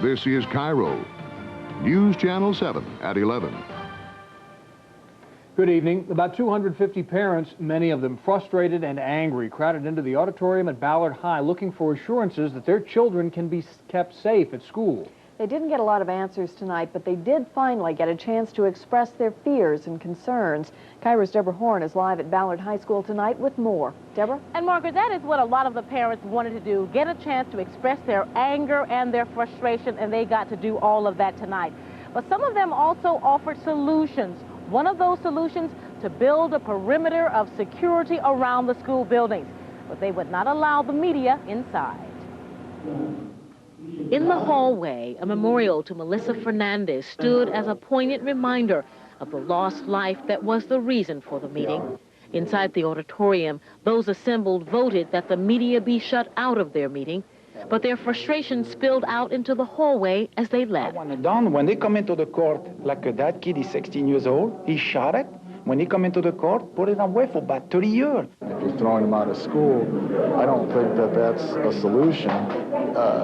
This is KIRO News Channel 7 at 11. Good evening. About 250 parents, many of them frustrated and angry, crowded into the auditorium at Ballard High looking for assurances that their children can be kept safe at school. They didn't get a lot of answers tonight, but they did finally get a chance to express their fears and concerns. KIRO's Deborah Horn is live at Ballard High School tonight with more. Deborah? And Margaret, that is what a lot of the parents wanted to do, get a chance to express their anger and their frustration, and they got to do all of that tonight. But some of them also offered solutions. One of those solutions, to build a perimeter of security around the school buildings, but they would not allow the media inside. In the hallway, a memorial to Melissa Fernandez stood as a poignant reminder of the lost life that was the reason for the meeting. Inside the auditorium, those assembled voted that the media be shut out of their meeting, but their frustration spilled out into the hallway as they left. When they come into the court, like that kid is 16 years old, he shot it. When he come into the court, put it away for about 30 years. If you're throwing them out of school, I don't think that that's a solution.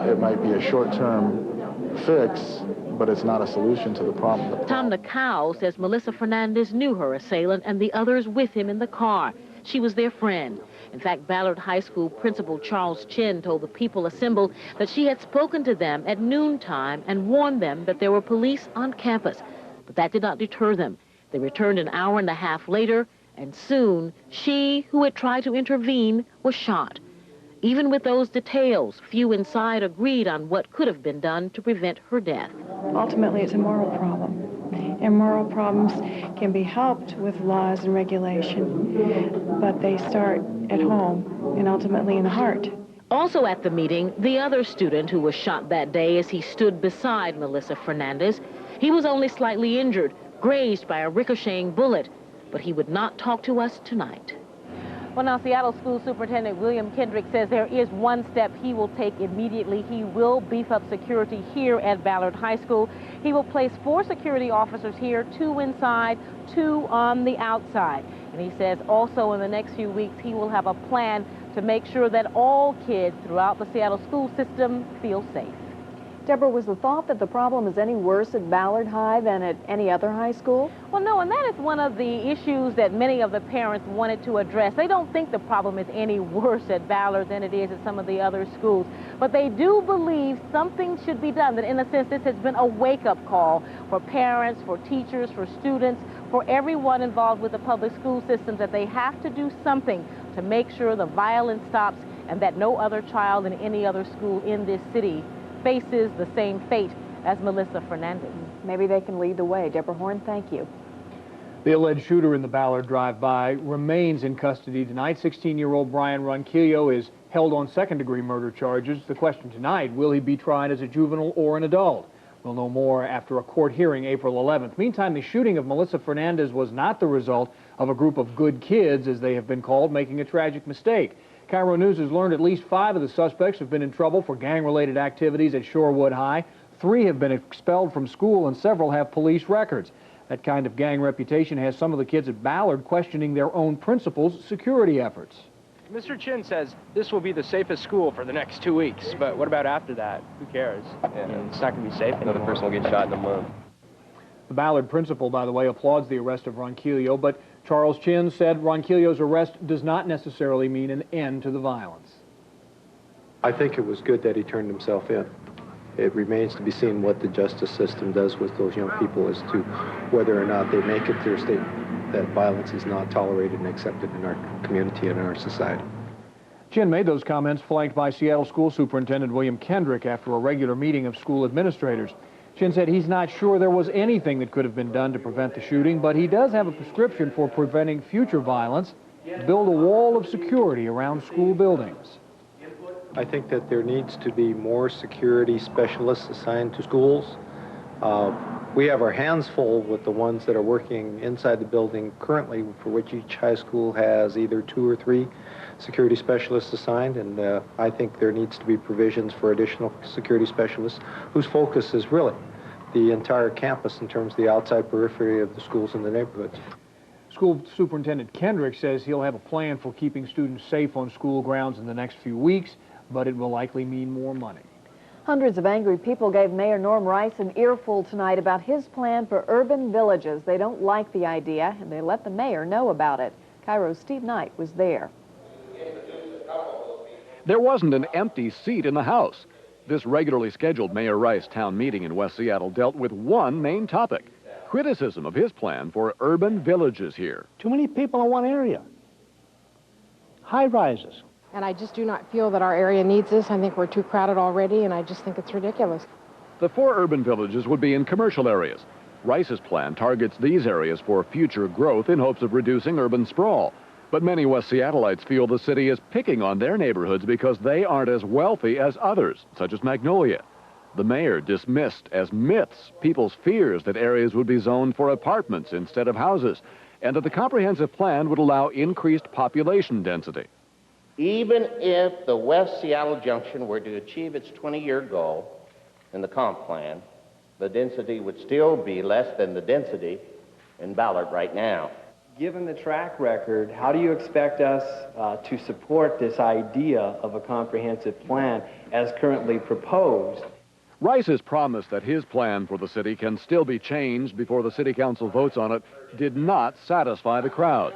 It might be a short-term fix, but it's not a solution to the problem. Tom Nakow says Melissa Fernandez knew her assailant and the others with him in the car. She was their friend. In fact, Ballard High School Principal Charles Chin told the people assembled that she had spoken to them at noontime and warned them that there were police on campus. But that did not deter them. They returned an hour and a half later, and soon she, who had tried to intervene, was shot. Even with those details, few inside agreed on what could have been done to prevent her death. Ultimately, it's a moral problem. And moral problems can be helped with laws and regulation, but they start at home and ultimately in the heart. Also at the meeting, the other student who was shot that day as he stood beside Melissa Fernandez. He was only slightly injured, grazed by a ricocheting bullet, but he would not talk to us tonight. Well, now, Seattle School Superintendent William Kendrick says there is one step he will take immediately. He will beef up security here at Ballard High School. He will place 4 security officers here, 2 inside, 2 on the outside. And he says also in the next few weeks he will have a plan to make sure that all kids throughout the Seattle school system feel safe. Deborah, was the thought that the problem is any worse at Ballard High than at any other high school? Well, no, and that is one of the issues that many of the parents wanted to address. They don't think the problem is any worse at Ballard than it is at some of the other schools. But they do believe something should be done, that in a sense this has been a wake-up call for parents, for teachers, for students, for everyone involved with the public school systems, that they have to do something to make sure the violence stops and that no other child in any other school in this city faces the same fate as Melissa Fernandez. Maybe they can lead the way. Deborah Horn, thank you. The alleged shooter in the Ballard drive-by remains in custody tonight. 16-year-old Brian Ronquillo is held on second-degree murder charges. The question tonight, will he be tried as a juvenile or an adult? We'll know more after a court hearing April 11th. Meantime, the shooting of Melissa Fernandez was not the result of a group of good kids, as they have been called, making a tragic mistake. KIRO News has learned at least 5 of the suspects have been in trouble for gang-related activities at Shorewood High. 3 have been expelled from school and several have police records. That kind of gang reputation has some of the kids at Ballard questioning their own principals' security efforts. Mr. Chin says this will be the safest school for the next 2 weeks, but what about after that? Who cares? Yeah. It's not going to be safe anymore. Another person will get shot in a month. The Ballard principal, by the way, applauds the arrest of Ronquillo, but Charles Chin said Ronquillo's arrest does not necessarily mean an end to the violence. I think it was good that he turned himself in. It remains to be seen what the justice system does with those young people as to whether or not they make a clear statement that violence is not tolerated and accepted in our community and in our society. Chin made those comments flanked by Seattle School Superintendent William Kendrick after a regular meeting of school administrators. Chin said he's not sure there was anything that could have been done to prevent the shooting, but he does have a prescription for preventing future violence: build a wall of security around school buildings. I think that there needs to be more security specialists assigned to schools. We have our hands full with the ones that are working inside the building currently, for which each high school has either 2 or 3 security specialists assigned, and I think there needs to be provisions for additional security specialists whose focus is really the entire campus in terms of the outside periphery of the schools and the neighborhoods. School Superintendent Kendrick says he'll have a plan for keeping students safe on school grounds in the next few weeks, but it will likely mean more money. Hundreds of angry people gave Mayor Norm Rice an earful tonight about his plan for urban villages. They don't like the idea, and they let the mayor know about it. KIRO's Steve Knight was there. There wasn't an empty seat in the House. This regularly scheduled Mayor Rice town meeting in West Seattle dealt with one main topic: criticism of his plan for urban villages here. Too many people in one area. High rises. And I just do not feel that our area needs this. I think we're too crowded already, and I just think it's ridiculous. The 4 urban villages would be in commercial areas. Rice's plan targets these areas for future growth in hopes of reducing urban sprawl. But many West Seattleites feel the city is picking on their neighborhoods because they aren't as wealthy as others, such as Magnolia. The mayor dismissed as myths people's fears that areas would be zoned for apartments instead of houses, and that the comprehensive plan would allow increased population density. Even if the West Seattle Junction were to achieve its 20-year goal in the comp plan, the density would still be less than the density in Ballard right now. Given the track record, how do you expect us to support this idea of a comprehensive plan as currently proposed? Rice has promised that his plan for the city can still be changed before the city council votes on it did not satisfy the crowd.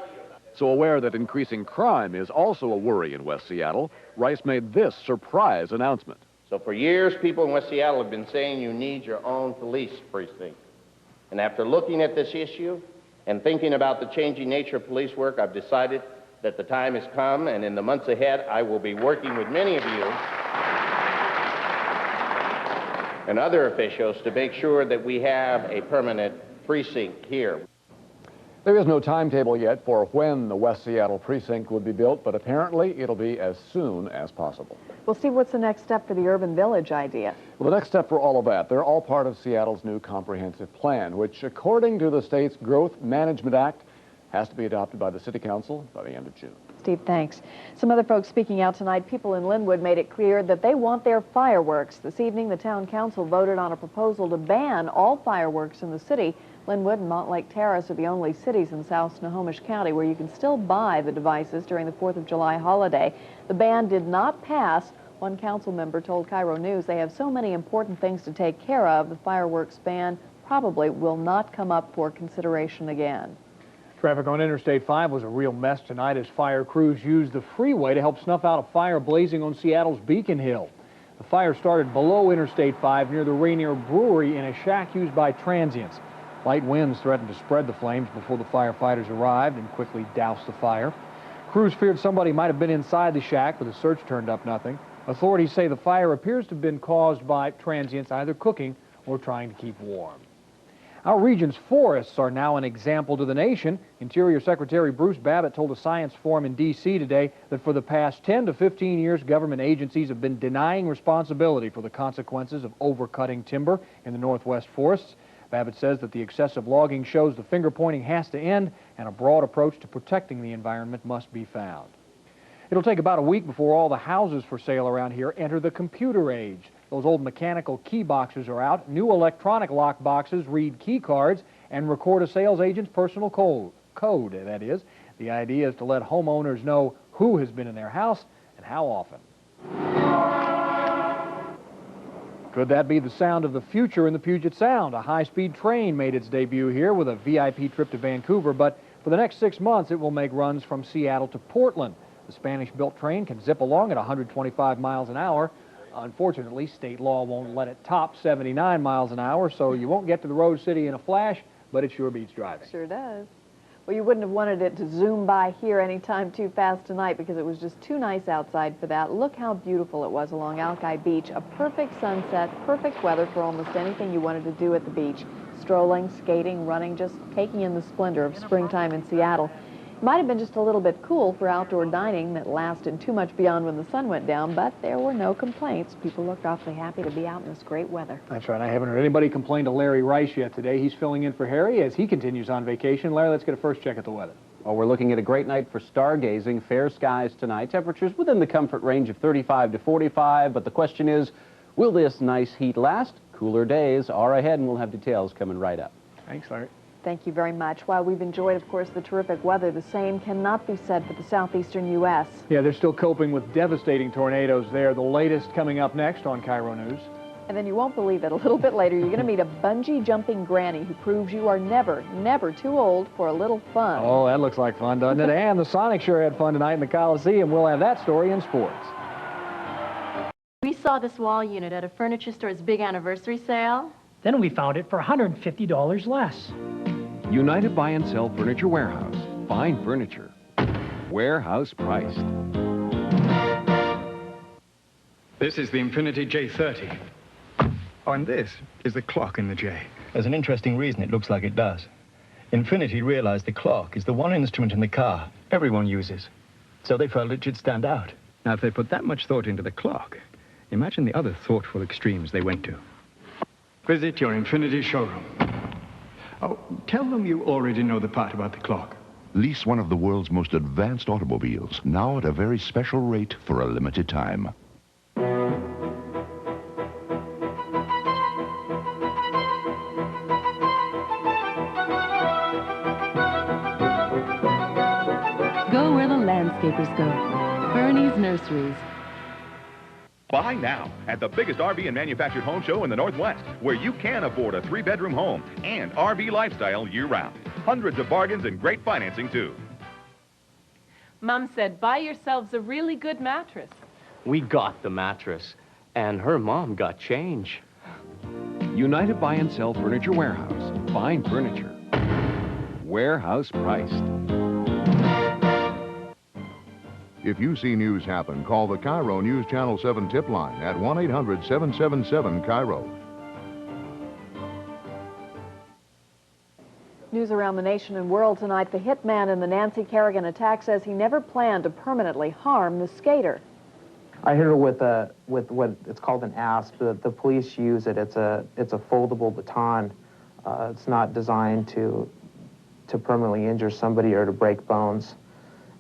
So aware that increasing crime is also a worry in West Seattle, Rice made this surprise announcement. So for years, people in West Seattle have been saying you need your own police precinct. And after looking at this issue and thinking about the changing nature of police work, I've decided that the time has come, and in the months ahead, I will be working with many of you and other officials to make sure that we have a permanent precinct here. There is no timetable yet for when the West Seattle precinct would be built, but apparently it'll be as soon as possible. Well, Steve, what's the next step for the urban village idea? Well, the next step for all of that, they're all part of Seattle's new comprehensive plan, which, according to the state's Growth Management Act, has to be adopted by the City Council by the end of June. Steve, thanks. Some other folks speaking out tonight. People in Linwood made it clear that they want their fireworks. This evening, the town council voted on a proposal to ban all fireworks in the city. Linwood and Montlake Terrace are the only cities in South Snohomish County where you can still buy the devices during the 4th of July holiday. The ban did not pass. One council member told KIRO News they have so many important things to take care of, the fireworks ban probably will not come up for consideration again. Traffic on Interstate 5 was a real mess tonight as fire crews used the freeway to help snuff out a fire blazing on Seattle's Beacon Hill. The fire started below Interstate 5 near the Rainier Brewery in a shack used by transients. Light winds threatened to spread the flames before the firefighters arrived and quickly doused the fire. Crews feared somebody might have been inside the shack, but the search turned up nothing. Authorities say the fire appears to have been caused by transients either cooking or trying to keep warm. Our region's forests are now an example to the nation. Interior Secretary Bruce Babbitt told a science forum in D.C. today that for the past 10 to 15 years, government agencies have been denying responsibility for the consequences of overcutting timber in the Northwest forests. Babbitt says that the excessive logging shows the finger-pointing has to end and a broad approach to protecting the environment must be found. It'll take about a week before all the houses for sale around here enter the computer age. Those old mechanical key boxes are out. New electronic lock boxes read key cards and record a sales agent's personal code, that is. The idea is to let homeowners know who has been in their house and how often. Could that be the sound of the future in the Puget Sound? A high-speed train made its debut here with a VIP trip to Vancouver, but for the next 6 months it will make runs from Seattle to Portland. The Spanish-built train can zip along at 125 miles an hour. Unfortunately, state law won't let it top 79 miles an hour, so you won't get to the Rose City in a flash, but it sure beats driving. Sure does. Well, you wouldn't have wanted it to zoom by here anytime too fast tonight because it was just too nice outside for that. Look how beautiful it was along Alki Beach. A perfect sunset, perfect weather for almost anything you wanted to do at the beach. Strolling, skating, running, just taking in the splendor of springtime in Seattle. It might have been just a little bit cool for outdoor dining that lasted too much beyond when the sun went down, but there were no complaints. People looked awfully happy to be out in this great weather. That's right. I haven't heard anybody complain to Larry Rice yet today. He's filling in for Harry as he continues on vacation. Larry, let's get a first check at the weather. Well, we're looking at a great night for stargazing. Fair skies tonight. Temperatures within the comfort range of 35 to 45, but the question is, will this nice heat last? Cooler days are ahead, and we'll have details coming right up. Thanks, Larry. Thank you very much. While we've enjoyed, of course, the terrific weather, the same cannot be said for the southeastern U.S. Yeah, they're still coping with devastating tornadoes there. The latest coming up next on KIRO News. And then you won't believe it, a little bit later, you're going to meet a bungee jumping granny who proves you are never, never too old for a little fun. Oh, that looks like fun, doesn't it? And the Sonics sure had fun tonight in the Coliseum. We'll have that story in sports. We saw this wall unit at a furniture store's big anniversary sale. Then we found it for $150 less. United Buy and Sell Furniture Warehouse. Fine furniture. Warehouse priced. This is the Infinity J30. Oh, and this is the clock in the J. There's an interesting reason it looks like it does. Infinity realized the clock is the one instrument in the car everyone uses. So they felt it should stand out. Now, if they put that much thought into the clock, imagine the other thoughtful extremes they went to. Visit your Infinity showroom. Oh, tell them you already know the part about the clock. Lease one of the world's most advanced automobiles, now at a very special rate for a limited time. Go where the landscapers go. Bernie's Nurseries. Buy now at the biggest RV and manufactured home show in the Northwest, where you can afford a 3-bedroom home and RV lifestyle year-round. Hundreds of bargains and great financing, too. Mom said, buy yourselves a really good mattress. We got the mattress, and her mom got change. United Buy and Sell Furniture Warehouse. Fine furniture. Warehouse priced. If you see news happen, call the KIRO News Channel 7 tip line at 1-800-777-KIRO. News around the nation and world tonight. The hitman in the Nancy Kerrigan attack says he never planned to permanently harm the skater. I hit her with what it's called an asp. The police use it. It's a foldable baton. It's not designed to permanently injure somebody or to break bones.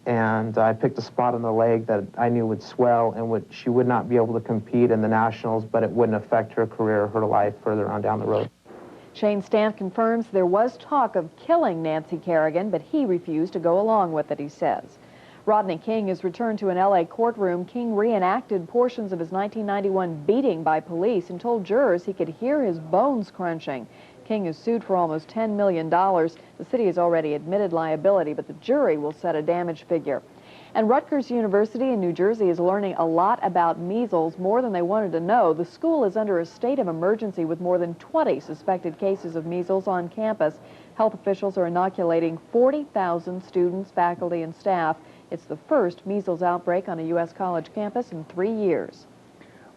And I picked a spot on the leg that I knew would swell and she would not be able to compete in the nationals, but it wouldn't affect her career or her life further on down the road. Shane Stant confirms there was talk of killing Nancy Kerrigan, but he refused to go along with it, he says. Rodney King is returned to an L.A. courtroom. King reenacted portions of his 1991 beating by police and told jurors he could hear his bones crunching. King is sued for almost $10 million. The city has already admitted liability, but the jury will set a damage figure. And Rutgers University in New Jersey is learning a lot about measles, more than they wanted to know. The school is under a state of emergency with more than 20 suspected cases of measles on campus. Health officials are inoculating 40,000 students, faculty, and staff. It's the first measles outbreak on a U.S. college campus in 3 years.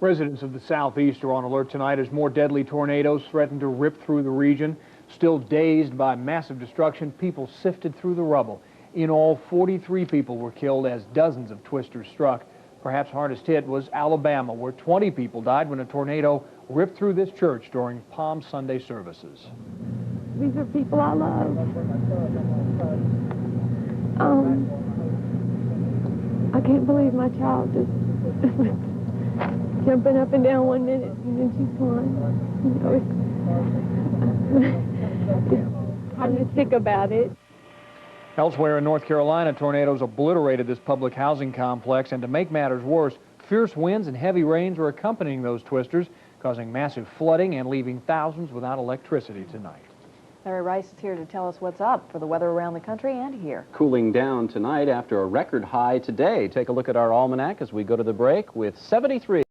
Residents of the southeast are on alert tonight as more deadly tornadoes threaten to rip through the region. Still dazed by massive destruction, people sifted through the rubble. In all, 43 people were killed as dozens of twisters struck. Perhaps hardest hit was Alabama, where 20 people died when a tornado ripped through this church during Palm Sunday services. These are people I love. I can't believe my child just jumping up and down one minute and then she's gone. You know, I'm sick about it. Elsewhere in North Carolina, tornadoes obliterated this public housing complex, and to make matters worse, fierce winds and heavy rains were accompanying those twisters, causing massive flooding and leaving thousands without electricity tonight. Larry Rice is here to tell us what's up for the weather around the country and here. Cooling down tonight after a record high today. Take a look at our almanac as we go to the break with 73.